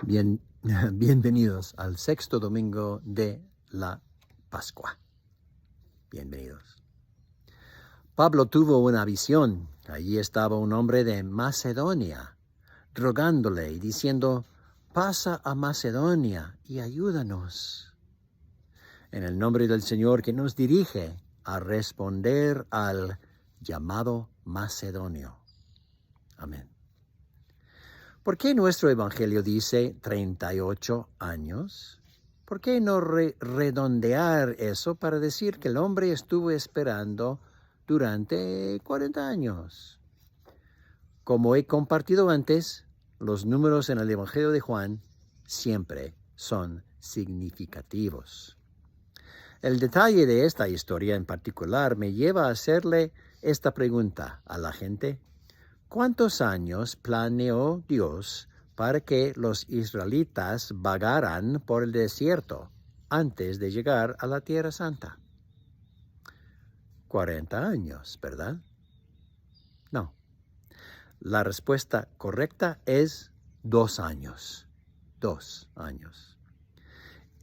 Bien, bienvenidos al sexto domingo de la Pascua. Bienvenidos. Pablo tuvo una visión. Allí estaba un hombre de Macedonia, rogándole y diciendo: pasa a Macedonia y ayúdanos. En el nombre del Señor que nos dirige a responder al llamado macedonio. Amén. ¿Por qué nuestro Evangelio dice 38 años? ¿Por qué no redondear eso para decir que el hombre estuvo esperando durante 40 años? Como he compartido antes, los números en el Evangelio de Juan siempre son significativos. El detalle de esta historia en particular me lleva a hacerle esta pregunta a la gente: ¿cuántos años planeó Dios para que los israelitas vagaran por el desierto antes de llegar a la Tierra Santa? 40 años, ¿verdad? No. La respuesta correcta es 2 años. 2 años.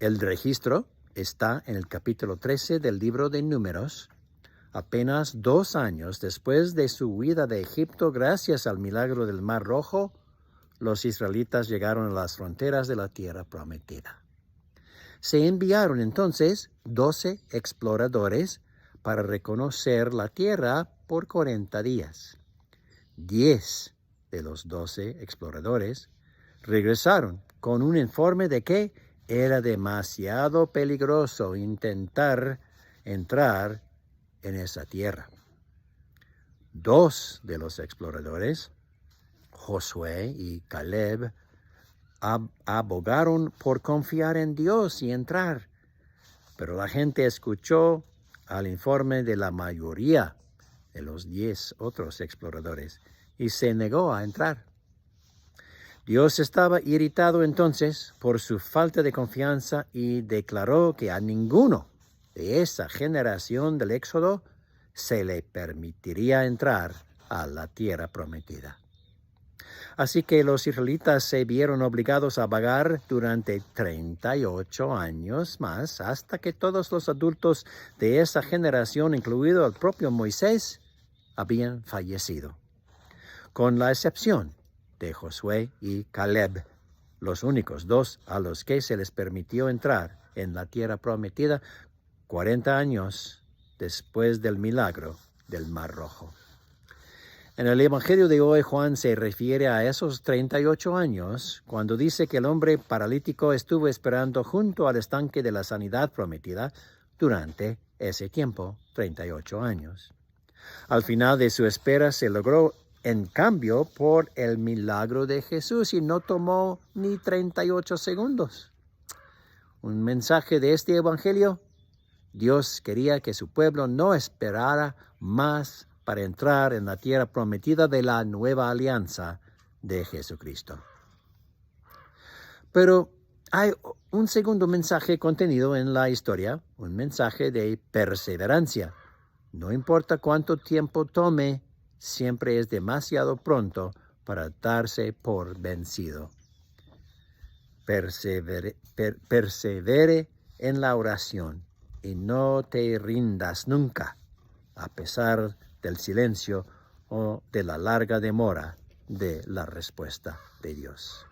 El registro está en el capítulo 13 del libro de Números. Apenas 2 años después de su huida de Egipto, gracias al milagro del Mar Rojo, los israelitas llegaron a las fronteras de la tierra prometida. Se enviaron entonces 12 exploradores para reconocer la tierra por 40 días. 10 de los 12 exploradores regresaron con un informe de que era demasiado peligroso intentar entrar en esa tierra. 2 de los exploradores, Josué y Caleb, abogaron por confiar en Dios y entrar, pero la gente escuchó al informe de la mayoría de los 10 otros exploradores y se negó a entrar. Dios estaba irritado entonces por su falta de confianza y declaró que a ninguno de esa generación del Éxodo se le permitiría entrar a la tierra prometida. Así que los israelitas se vieron obligados a vagar durante 38 años más, hasta que todos los adultos de esa generación, incluido el propio Moisés, habían fallecido, con la excepción de Josué y Caleb, los únicos 2 a los que se les permitió entrar en la tierra prometida 40 años después del milagro del Mar Rojo. En el Evangelio de hoy, Juan se refiere a esos 38 años cuando dice que el hombre paralítico estuvo esperando junto al estanque de la sanidad prometida durante ese tiempo, 38 años. Al final de su espera se logró, en cambio, por el milagro de Jesús y no tomó ni 38 segundos. Un mensaje de este Evangelio: Dios quería que su pueblo no esperara más para entrar en la tierra prometida de la nueva alianza de Jesucristo. Pero hay un segundo mensaje contenido en la historia, un mensaje de perseverancia. No importa cuánto tiempo tome, siempre es demasiado pronto para darse por vencido. Persevere en la oración y no te rindas nunca, a pesar del silencio o de la larga demora de la respuesta de Dios.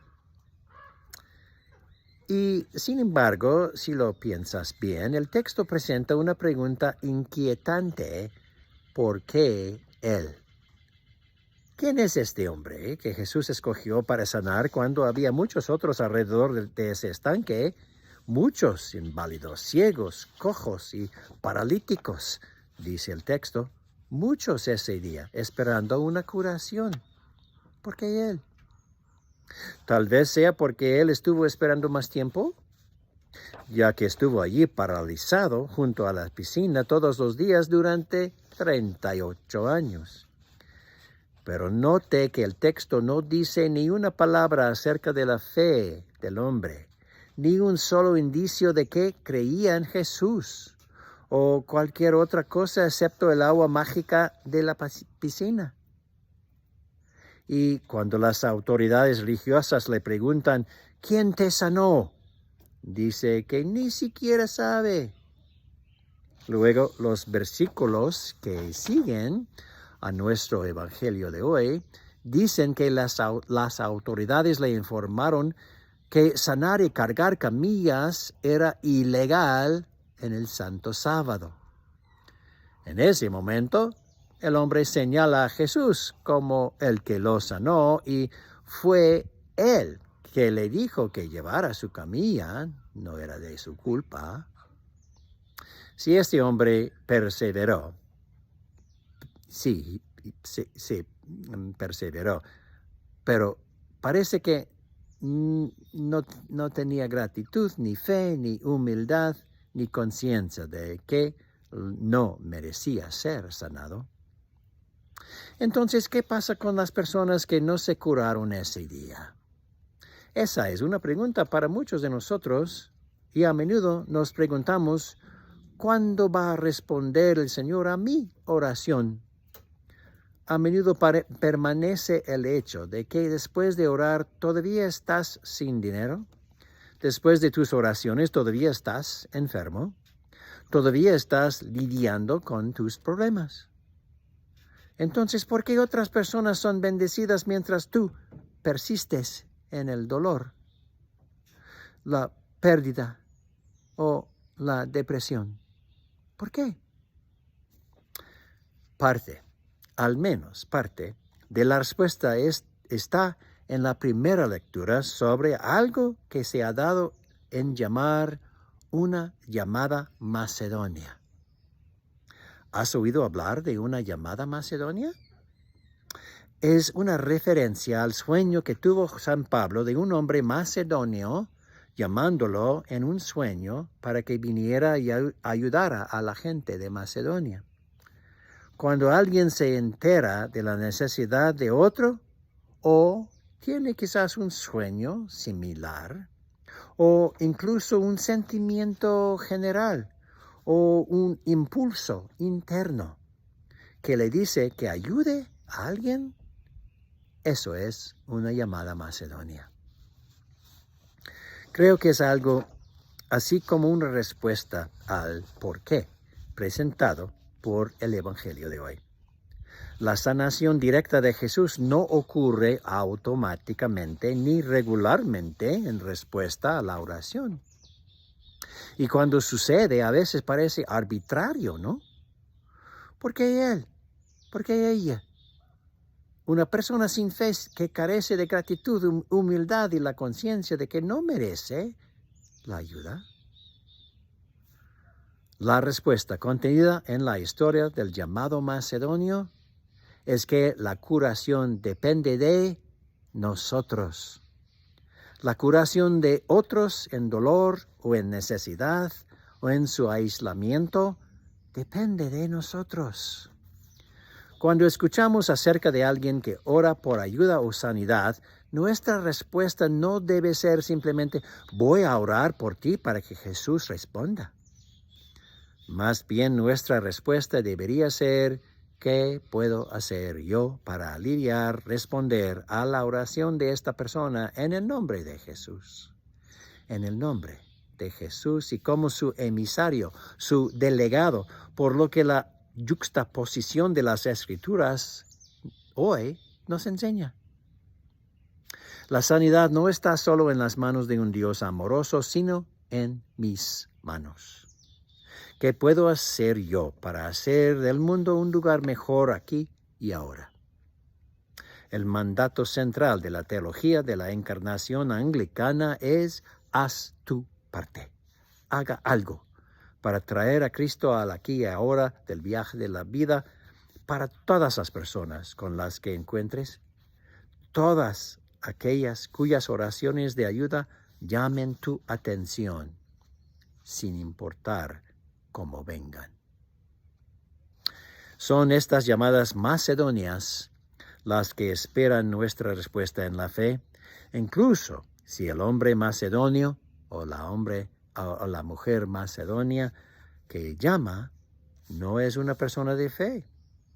Y sin embargo, si lo piensas bien, el texto presenta una pregunta inquietante: ¿por qué él? ¿Quién es este hombre que Jesús escogió para sanar cuando había muchos otros alrededor de ese estanque? Muchos inválidos, ciegos, cojos y paralíticos, dice el texto. Muchos ese día esperando una curación. ¿Por qué él? Tal vez sea porque él estuvo esperando más tiempo, ya que estuvo allí paralizado junto a la piscina todos los días durante 38 años. Pero note que el texto no dice ni una palabra acerca de la fe del hombre, ni un solo indicio de que creía en Jesús o cualquier otra cosa excepto el agua mágica de la piscina. Y cuando las autoridades religiosas le preguntan, ¿quién te sanó?, dice que ni siquiera sabe. Luego, los versículos que siguen a nuestro evangelio de hoy dicen que las autoridades le informaron que sanar y cargar camillas era ilegal en el santo sábado. En ese momento, el hombre señala a Jesús como el que lo sanó y fue él que le dijo que llevara su camilla, no era de su culpa. Si este hombre perseveró, sí, perseveró, pero parece que no tenía gratitud, ni fe, ni humildad, ni conciencia de que no merecía ser sanado. Entonces, ¿qué pasa con las personas que no se curaron ese día? Esa es una pregunta para muchos de nosotros y a menudo nos preguntamos, ¿cuándo va a responder el Señor a mi oración? A menudo permanece el hecho de que después de orar todavía estás sin dinero, después de tus oraciones todavía estás enfermo, todavía estás lidiando con tus problemas. Entonces, ¿por qué otras personas son bendecidas mientras tú persistes en el dolor, la pérdida o la depresión? ¿Por qué? Al menos parte, de la respuesta está en la primera lectura sobre algo que se ha dado en llamar una llamada Macedonia. ¿Has oído hablar de una llamada Macedonia? Es una referencia al sueño que tuvo San Pablo de un hombre macedonio, llamándolo en un sueño para que viniera y ayudara a la gente de Macedonia. Cuando alguien se entera de la necesidad de otro, o tiene quizás un sueño similar, o incluso un sentimiento general, o un impulso interno que le dice que ayude a alguien, eso es una llamada Macedonia. Creo que es algo así como una respuesta al por qué presentado por el Evangelio de hoy. La sanación directa de Jesús no ocurre automáticamente ni regularmente en respuesta a la oración. Y cuando sucede, a veces parece arbitrario, ¿no? ¿Por qué él? ¿Por qué ella? Una persona sin fe que carece de gratitud, humildad y la conciencia de que no merece la ayuda. La respuesta contenida en la historia del llamado macedonio es que la curación depende de nosotros. La curación de otros en dolor o en necesidad o en su aislamiento depende de nosotros. Cuando escuchamos acerca de alguien que ora por ayuda o sanidad, nuestra respuesta no debe ser simplemente voy a orar por ti para que Jesús responda. Más bien nuestra respuesta debería ser ¿qué puedo hacer yo para responder a la oración de esta persona en el nombre de Jesús? En el nombre de Jesús y como su emisario, su delegado, por lo que la yuxtaposición de las Escrituras hoy nos enseña. La sanidad no está solo en las manos de un Dios amoroso, sino en mis manos. ¿Qué puedo hacer yo para hacer del mundo un lugar mejor aquí y ahora? El mandato central de la teología de la encarnación anglicana es haz tu parte. Haga algo para traer a Cristo al aquí y ahora del viaje de la vida para todas las personas con las que encuentres, todas aquellas cuyas oraciones de ayuda llamen tu atención, sin importar cómo vengan. Son estas llamadas macedonias las que esperan nuestra respuesta en la fe, incluso si el hombre macedonio o la mujer macedonia que llama no es una persona de fe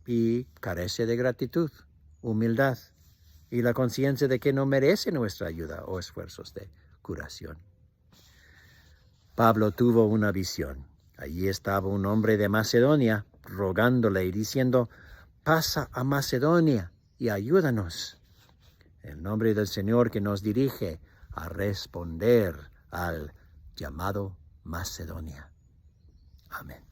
y carece de gratitud, humildad y la conciencia de que no merece nuestra ayuda o esfuerzos de curación. Pablo tuvo una visión. Allí estaba un hombre de Macedonia rogándole y diciendo: pasa a Macedonia y ayúdanos. El nombre del Señor que nos dirige a responder al llamado Macedonia. Amén.